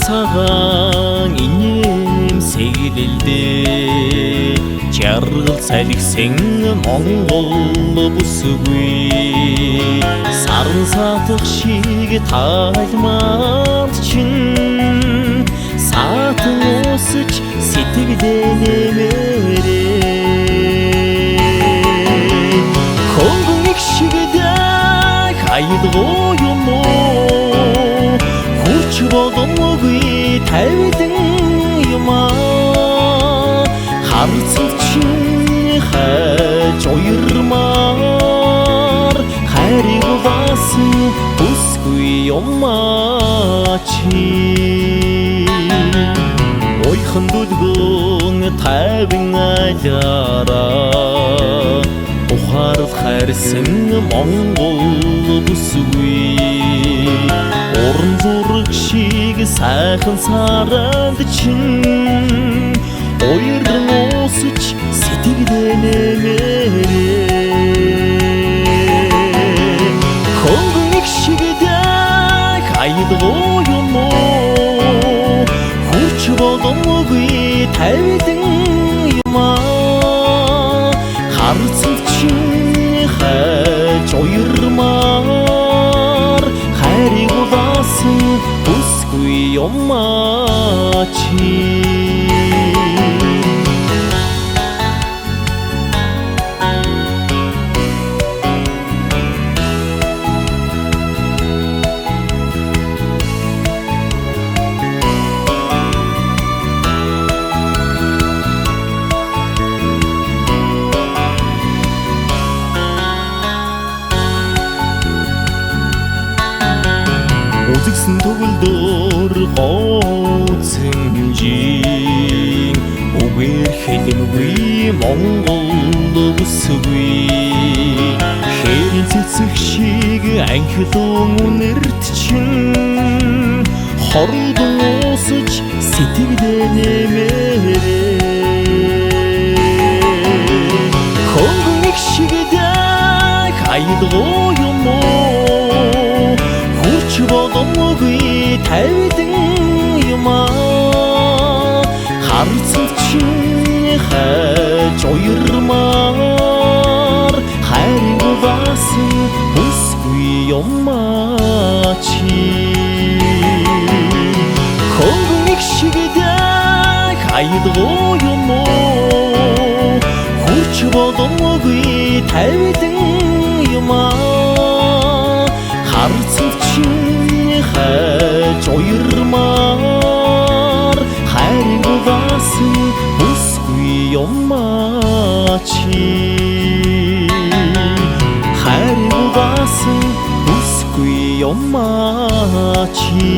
сагаң инем сегилилди жаргыл саликсең Моңгол бусугуй сарымсатык шиги таймат чин сатын осыч сетигден эмере колдун экшигиде кайдгоюмо курч бодомгуй тайдың юма харцылчин хач ойырмар хайры басы бускуй омачи ойхын дүдгүн табың ажара ухарып хайрсың Моңгол бусуй орын зорық шиги сахын саранды чин ойырың осыч сетигден эмере колдун экшигиде кайдгоюмо курч бодомгуй тайдың юма харцылчин хач ойырмар хайры басы бускуй омачи Озиксин төгөлдөр гоцинжин Угэр хэлэмгүй Моңгол бусуй Хэрин цэцэг шиг анхлын үнэртчин Хордон осож сэтгдэн эмере колдун экшигиде кайдгоюмо курч бодомгуй тайдың юма харцылчин хач ойырмар хайры басы бускуй омачи колдун экшигиде кайдгоюмо курч бодомгуй тайдың юма харцылчин хач ойырмар хайры басы бускуй омачи хайры басы бускуй омачи